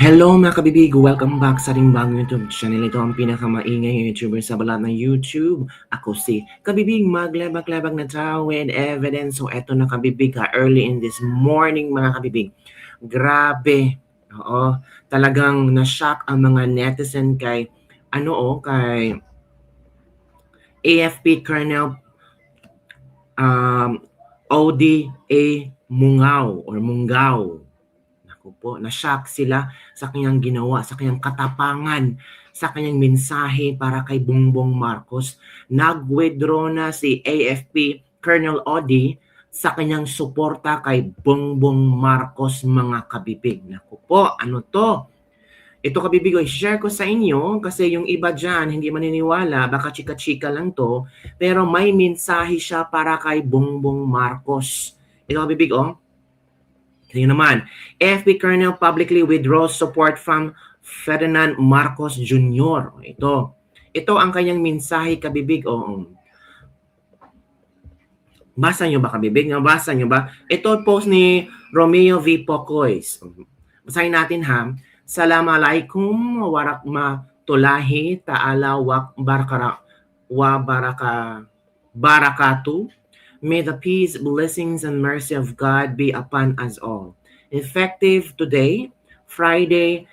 Hello mga kabibig! Welcome back sa ating bagong YouTube channel. Ito ang pinakamaingay YouTuber sa balat ng YouTube. Ako si Kabibig, maglabag-labag na tao with evidence. So eto na kabibig ha, early in this morning mga kabibig. Grabe! Oo, talagang na-shock ang mga netizen kay kay AFP Colonel ODA Mungao. Po, na-shock sila sa kanyang ginawa, sa kanyang katapangan, sa kanyang mensahe para kay Bongbong Marcos. Nag-withdraw na si AFP Colonel Odi sa kanyang suporta kay Bongbong Marcos, mga kabibig. Naku po, ano to? Ito kabibig, share ko sa inyo kasi yung iba dyan hindi maniniwala, baka chika-chika lang to, pero may mensahe siya para kay Bongbong Marcos. Ito kabibig, Tingnan naman, AFP Colonel publicly withdraws support from Ferdinand Marcos Jr. Ito ang kanyang mensahe kabibig. Basa nyo ba kabibig? Basa nyo ba? Ito post ni Romeo V. Pocoys. Basahin natin ha. Assalamualaikum warahmatullahi ta'ala wa barakatuh. May the peace, blessings, and mercy of God be upon us all. Effective today, Friday,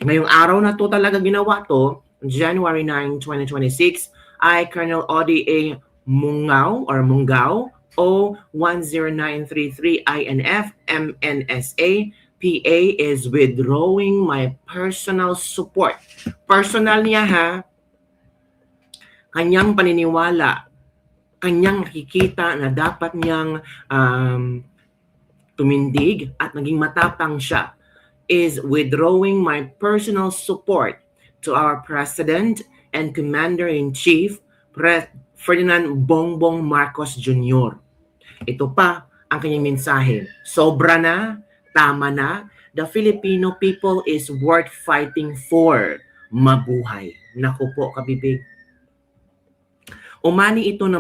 ngayong araw na to talaga ginawa to, January 9, 2026, I, Colonel ODA Mungao O 10933 INF MNSA PA is withdrawing my personal support. Personal niya ha, kanyang paniniwala, kanyang nakikita na dapat niyang tumindig at naging matapang siya, is withdrawing my personal support to our President and Commander-in-Chief, Ferdinand Bongbong Marcos Jr. Ito pa ang kanyang mensahe. Sobra na, tama na, the Filipino people is worth fighting for. Mabuhay. Naku po, kabibig. Umani ito na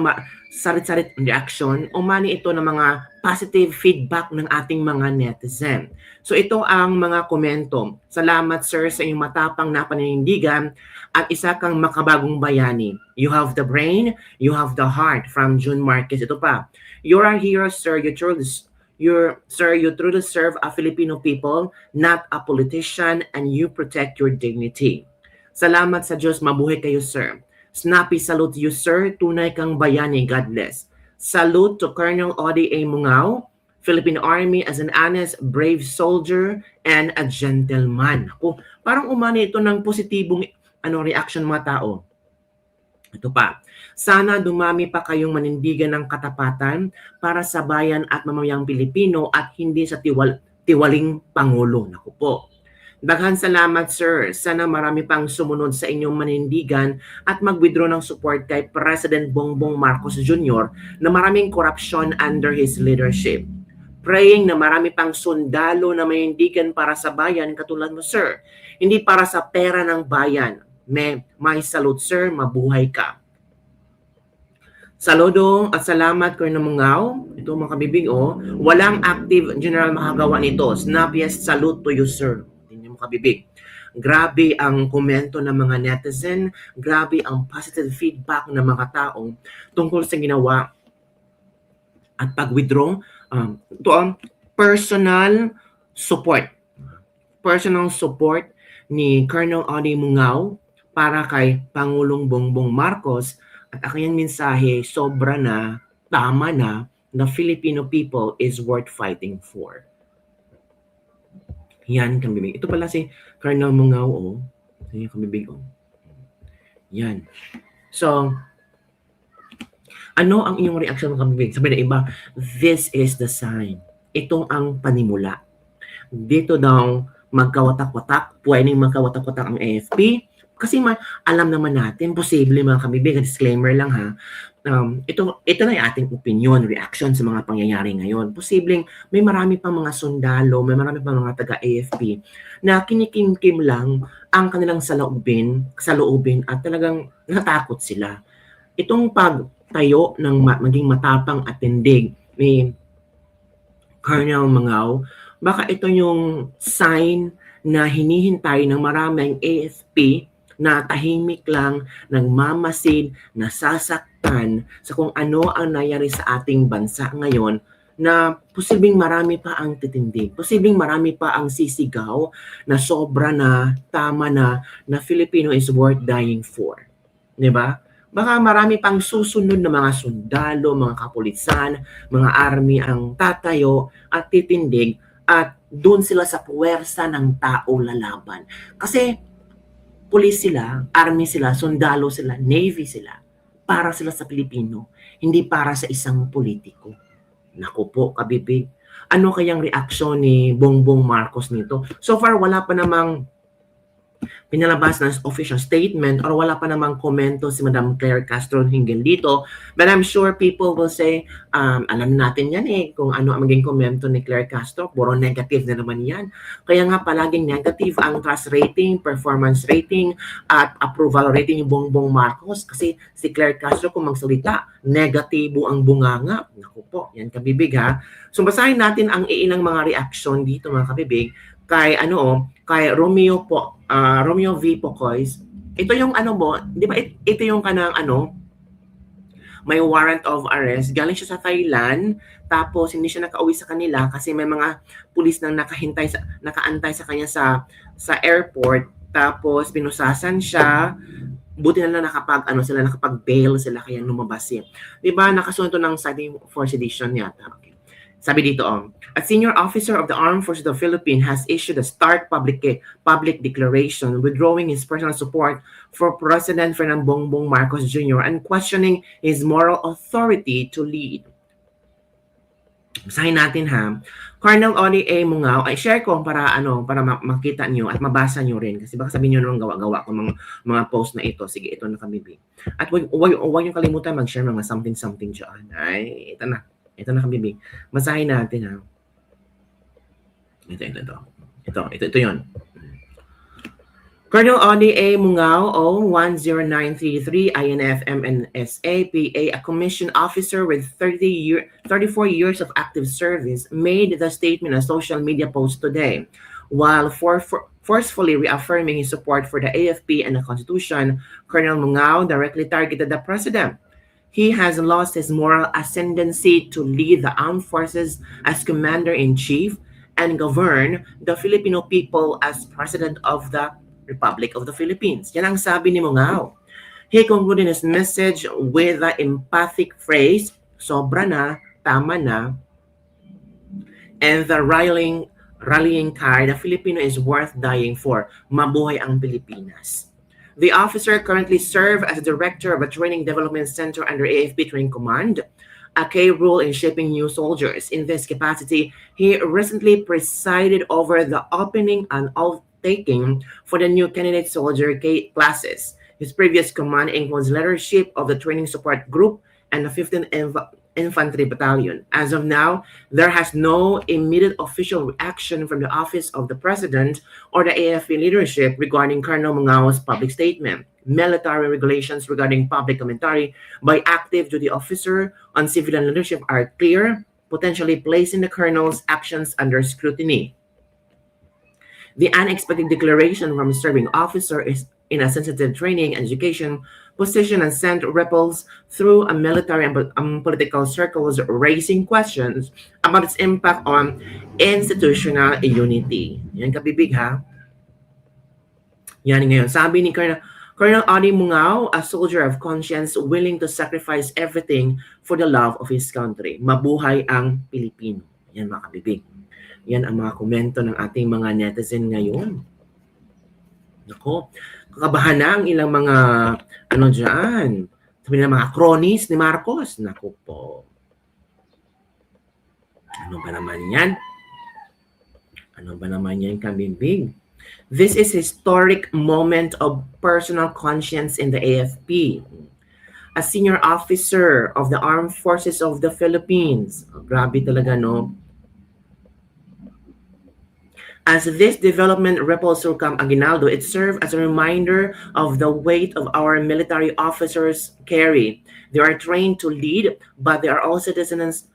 sarit-sarit reaction, umani ito na mga positive feedback ng ating mga netizen. So ito ang mga komento. Salamat sir sa iyong matapang na paninindigan at isa kang makabagong bayani. You have the brain, you have the heart, from June Marquez. Ito pa. You're a hero sir, you truly serve a Filipino people, not a politician, and you protect your dignity. Salamat sa Diyos, mabuhay kayo sir. Snappy salute you, sir. Tunay kang bayani. God bless. Salute to Colonel ODA Mungao, Philippine Army as an honest, brave soldier and a gentleman. Parang umani ito ng positibong reaction mga tao. Ito pa. Sana dumami pa kayong manindigan ng katapatan para sa bayan at mamamayang Pilipino at hindi sa tiwaling Pangulo. Naku po. Daghan salamat sir. Sana marami pang sumunod sa inyong manindigan at mag-withdraw ng support kay President Bongbong Marcos Jr. na maraming korupsyon under his leadership. Praying na marami pang sundalo na manindigan para sa bayan katulad mo sir. Hindi para sa pera ng bayan. May salute sir, mabuhay ka. Saludo at salamat Colonel Mungao. Ito mga kabibig walang active general makagawa nito. Snappiest salute to you sir. Kabibig. Grabe ang komento ng mga netizen, grabe ang positive feedback ng mga tao tungkol sa ginawa at pag-withdraw. Ito ang personal support. Personal support ni Colonel Odi Mungao para kay Pangulong Bongbong Marcos at ang kanyang mensahe, sobra na, tama na, the Filipino people is worth fighting for. Yan, kabibig. Ito pala si Colonel Mungao, Yan, kabibig, Yan. So, ano ang inyong reaction ng kabibig? Sabi na iba, this is the sign. Ito ang panimula. Dito daw, magkawatak-watak, pwedeng magkawatak-watak ang AFP. Kasi alam naman natin, posible mga kabibig, disclaimer lang ha, ito na yung ating opinion, reaction sa mga pangyayari ngayon. Posibleng may marami pang mga sundalo, may marami pang mga taga-AFP na kinikimkim lang ang kanilang saloobin at talagang natakot sila. Itong pagtayo ng maging matapang at tindig ni Colonel Mungao, baka ito yung sign na hinihintay ng maraming AFP na tahimik lang, nagmamasid, nasasaktan sa kung ano ang nangyari sa ating bansa ngayon, na posibleng marami pa ang titindig, posibleng marami pa ang sisigaw na sobra na, tama na Filipino is worth dying for. 'Di ba? Baka marami pang susunod na mga sundalo, mga kapulisan, mga army ang tatayo at titindig, at doon sila sa puwersa ng tao lalaban. Kasi pulis sila, army sila, sundalo sila, navy sila. Para sila sa Pilipino, hindi para sa isang politiko. Naku po, kabibig. Ano kayang reaksyon ni Bongbong Marcos nito? So far, wala pa namang pinalabas ng official statement or wala pa namang komento si Madam Claire Castro hinggil dito. But I'm sure people will say, alam natin yan kung ano ang maging komento ni Claire Castro. Puro negative na naman yan. Kaya nga palaging negative ang trust rating, performance rating, at approval rating ni Bongbong Marcos. Kasi si Claire Castro kung magsalita, negatibo ang bunganga. Naku po, yan kabibig ha. So basahin natin ang iinang mga reaction dito mga kabibig kay kay Romeo po, Romeo V. Pocoys. Ito yung di ba ito yung kanang may warrant of arrest. Galing siya sa Thailand, tapos hindi siya nakauwi sa kanila kasi may mga pulis nang nakaantay sa kanya sa airport, tapos pinusasan siya. Buti na lang nakapag-bail sila kaya lumabas siya. Di ba nakasunod to ng citing for sedition yata. Okay. Sabi dito, a senior officer of the Armed Forces of the Philippines has issued a stark public declaration withdrawing his personal support for President Ferdinand Bongbong Marcos Jr. and questioning his moral authority to lead. Basahin natin ha. Colonel Oli A. Mungao, ay share ko para makita niyo at mabasa niyo rin kasi baka sabihin niyo nung gawa-gawa ko mga post na ito. Sige, ito na kami. At huwag niyo kalimutan mag-share mga something diyan. Ay, ito na. Ito na kabibig. Basahin natin ha. Ito yun. Colonel Oli A. Mungao, 10933 INF MNSA PA, a commissioned officer with 34 years of active service, made the statement in a social media post today. While forcefully reaffirming his support for the AFP and the Constitution, Colonel Mungao directly targeted the President. He has lost his moral ascendancy to lead the armed forces as commander-in-chief and govern the Filipino people as President of the Republic of the Philippines. Yan ang sabi ni Mungao. He concluded his message with the emphatic phrase, sobra na, tama na, and the rallying cry, the Filipino is worth dying for. Mabuhay ang Pilipinas. The officer currently serves as director of a training development center under AFP Training Command, a key role in shaping new soldiers. In this capacity, he recently presided over the opening and outtaking for the new candidate soldier classes. His previous command includes leadership of the training support group and the 15th Infantry Battalion. As of now, there has no immediate official reaction from the Office of the President or the AFP leadership regarding Colonel Mungao's public statement. Military regulations regarding public commentary by active duty officer on civilian leadership are clear, potentially placing the colonel's actions under scrutiny. The unexpected declaration from a serving officer is in a sensitive training and education position and sent ripples through a military and political circles, raising questions about its impact on institutional unity. Yan kabibig ha. Yan ngayon. Sabi ni Colonel Oli Mungao, a soldier of conscience willing to sacrifice everything for the love of his country. Mabuhay ang Pilipino. Yan mga kabibig. Yan ang mga komento ng ating mga netizen ngayon. Nako, kakabahan na ang ilang mga dyan. Sabi nila mga cronies ni Marcos. Nako po. Ano ba naman yan? Ano ba naman yan, kabibig? This is historic moment of personal conscience in the AFP. A senior officer of the Armed Forces of the Philippines. Oh, grabe talaga, no? As this development ripples through Camp Aguinaldo, it serves as a reminder of the weight of our military officers carry. They are trained to lead, but they are also citizens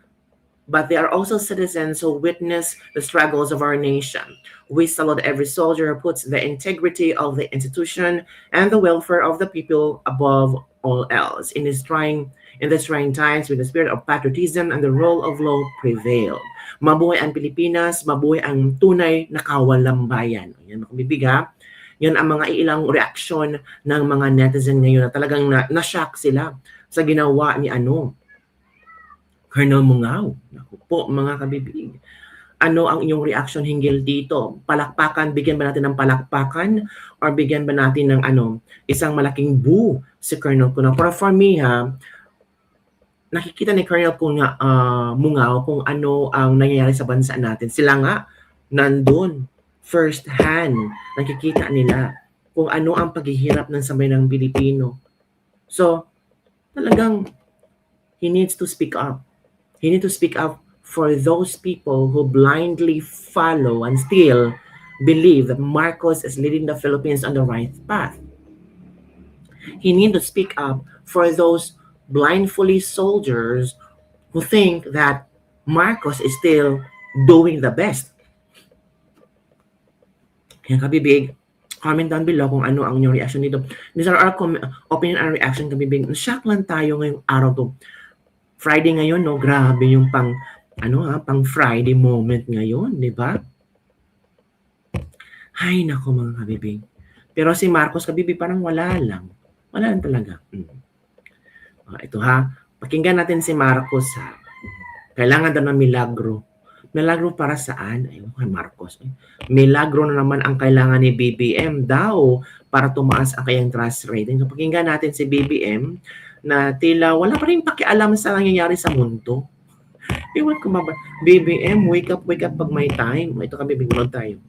but they are also citizens who witness the struggles of our nation. We salute every soldier who puts the integrity of the institution and the welfare of the people above all else. In these trying times, with the spirit of patriotism and the rule of law prevail. Mabuhay ang Pilipinas, mabuhay ang tunay na kawalang bayan. Yan, makabibig ha. Yan ang mga ilang reaksyon ng mga netizen ngayon na talagang na-shock sila sa ginawa ni Colonel Mungao. Naku po mga kabibig. Ano ang inyong reaction hinggil dito? Palakpakan, bigyan ba natin ng palakpakan or bigyan ba natin ng isang malaking boo si Colonel Mungao? For me nakikita ni Colonel Mungao kung ano ang nangyayari sa bansa natin. Sila nga nandun first hand, nakikita nila kung ano ang paghihirap ng sambayanang Pilipino. So, talagang he needs to speak up. He needs to speak up for those people who blindly follow and still believe that Marcos is leading the Philippines on the right path. He needs to speak up for those blindfolly soldiers who think that Marcos is still doing the best. Yan kabibig, comment down below kung ano ang inyong reaction dito. These are our opinion and reaction kabibig. Shock lang tayo ngayong araw to. Friday ngayon, no? Grabe yung pang Friday moment ngayon, di ba? Ay, nako mga kabibig. Pero si Marcos kabibig parang wala lang. Wala lang talaga. Ito ha, pakinggan natin si Marcos ha. Kailangan daw ng milagro. Milagro para saan? Ay, Marcos. Milagro na naman ang kailangan ni BBM daw para tumaas ang kanyang trust rating. So, pakinggan natin si BBM na tila wala pa rin pakialam sa nangyayari sa mundo. Iwan ko ba? BBM, wake up pag may time. Ito kami, bigyan tayo.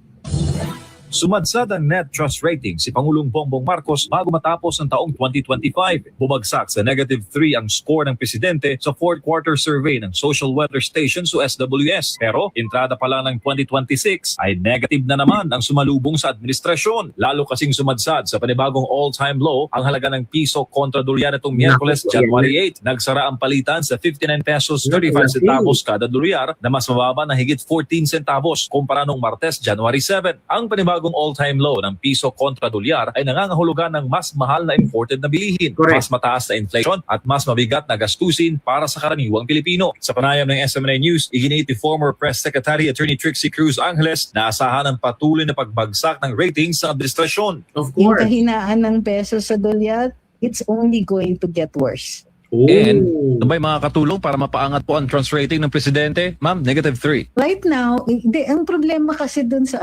Sumadsad ang net trust rating si Pangulong Bongbong Marcos bago matapos ang taong 2025. Bumagsak sa -3 ang score ng presidente sa fourth quarter survey ng Social Weather Stations o SWS. Pero entrada pa lang ng 2026 ay negative na naman ang sumalubong sa administrasyon. Lalo kasing sumadsad sa panibagong all-time low ang halaga ng piso kontra dolyar itong Miyerkules, January 8. Nagsara ang palitan sa 59 pesos 35 centavos kada dolyar na mas mababa na higit 14 centavos kumpara nung Martes, January 7. Ang panibagong all-time low ng piso kontra dolyar ay nangangahulugan ng mas mahal na imported na bilihin, Correct. mas mataas na inflation at mas mabigat na gastusin para sa karaniwang Pilipino. Sa panayam ng SMNA News, iginit ni former Press Secretary Attorney Trixie Cruz Angeles na asahan ang patuloy na pagbagsak ng ratings sa administrasyon. Of Yung course. kahinaan ng peso sa dolyar, it's only going to get worse. And may mga katulong para mapaangat po ang trust rating ng presidente? Ma'am, -3. Right now, ang problema kasi dun sa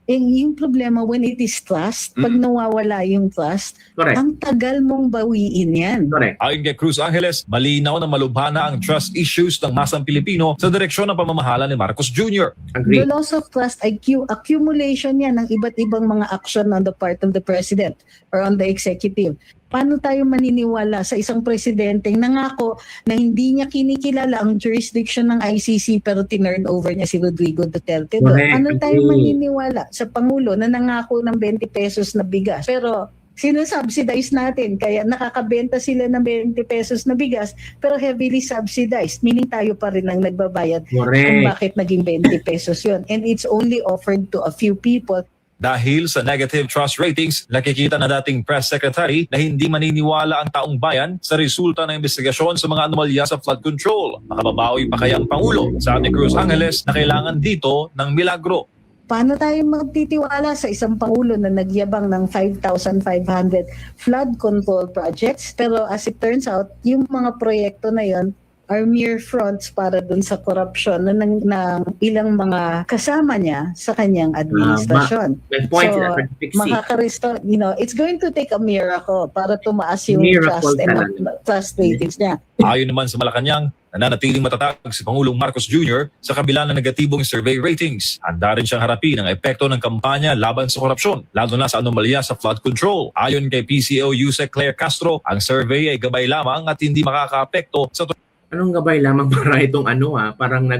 yung problema when it is trust, pag nawawala yung trust, Correct. ang tagal mong bawiin yan. Correct. Ayon kay Cruz Angeles, malinaw na malubhana ang trust issues ng masang Pilipino sa direksyon ng pamamahala ni Marcos Jr. Agree. The loss of trust ay accumulation yan ng iba't ibang mga action on the part of the president or on the executive. Paano tayo maniniwala sa isang presidenteng nangako na hindi niya kinikilala ang jurisdiction ng ICC pero tinurn over niya si Rodrigo Duterte? Correct. Paano tayo maniniwala sa Pangulo na nangako ng 20 pesos na bigas pero sinusubsidize natin kaya nakakabenta sila ng 20 pesos na bigas pero heavily subsidized, meaning tayo pa rin ang nagbabayad kung Correct. bakit naging 20 pesos yun, and it's only offered to a few people. Dahil sa negative trust ratings, nakikita na dating press secretary na hindi maniniwala ang taong bayan sa resulta ng investigasyon sa mga anomalya sa flood control. Makababawi pa kaya ang Pangulo? Sa ni Cruz Angeles na kailangan dito ng milagro. Paano tayo magtitiwala sa isang Pangulo na nagyabang ng 5,500 flood control projects pero as it turns out, yung mga proyekto na yon are mere fronts para dun sa corruption ng ilang mga kasama niya sa kanyang administrasyon. May point So, na makaka-restore, it's going to take a miracle para tumaas yung Miracle trust and talaga. trust ratings niya. Ayon naman sa Malacanang, nananatiling matatag si Pangulong Marcos Jr. sa kabila ng negatibong survey ratings. Handa rin siyang harapin ang epekto ng kampanya laban sa korupsyon, lalo na sa anomalya sa flood control. Ayon kay PCO Yusek Claire Castro, ang survey ay gabay lamang at hindi makakaapekto sa Anong gabay lamang para itong parang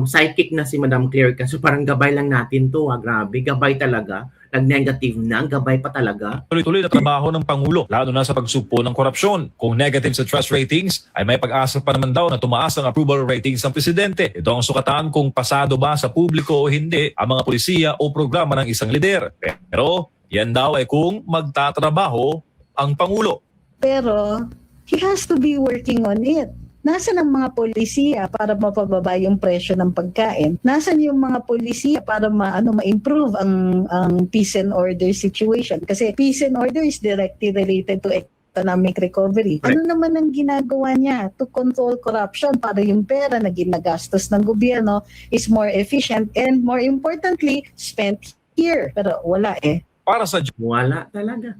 psychic na si Madam Claire kasi parang gabay lang natin to, grabe, gabay talaga. nag-negative na, gabay pa talaga. Tuloy-tuloy na trabaho ng Pangulo, lalo na sa pagsugpo ng korupsyon. Kung negative sa trust ratings, ay may pag-asa pa naman daw na tumaas ang approval ratings ng Presidente. Ito ang sukatan kung pasado ba sa publiko o hindi ang mga polisiya o programa ng isang lider. Pero yan daw ay kung magtatrabaho ang Pangulo. Pero he has to be working on it. Nasaan ang mga polisiya para mapababa yung presyo ng pagkain? Nasaan yung mga polisiya para ma-improve ang peace and order situation? Kasi peace and order is directly related to economic recovery. Ano naman ang ginagawa niya to control corruption para yung pera na ginagastos ng gobyerno is more efficient and more importantly, spent here. Pero wala eh. Para sa Wala talaga.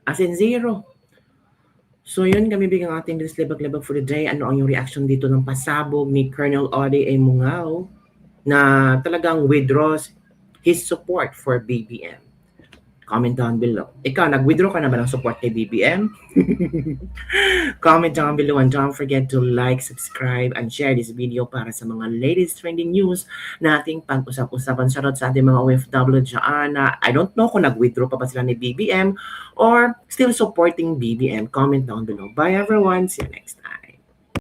As in zero. So yun, kami bigang ating Libag-Libag for the day. Ano ang yung reaction dito ng pasabog ni Colonel Ode A. Mungao na talagang withdraws his support for BBM? Comment down below. Ikaw, nag-withdraw ka na ba ng support kay BBM? Comment down below and don't forget to like, subscribe, and share this video para sa mga latest trending news na ating pag-usap-usapan. Shoutout sa ating mga OFW dyan na I don't know kung nag-withdraw pa ba sila ni BBM or still supporting BBM. Comment down below. Bye everyone. See you next time.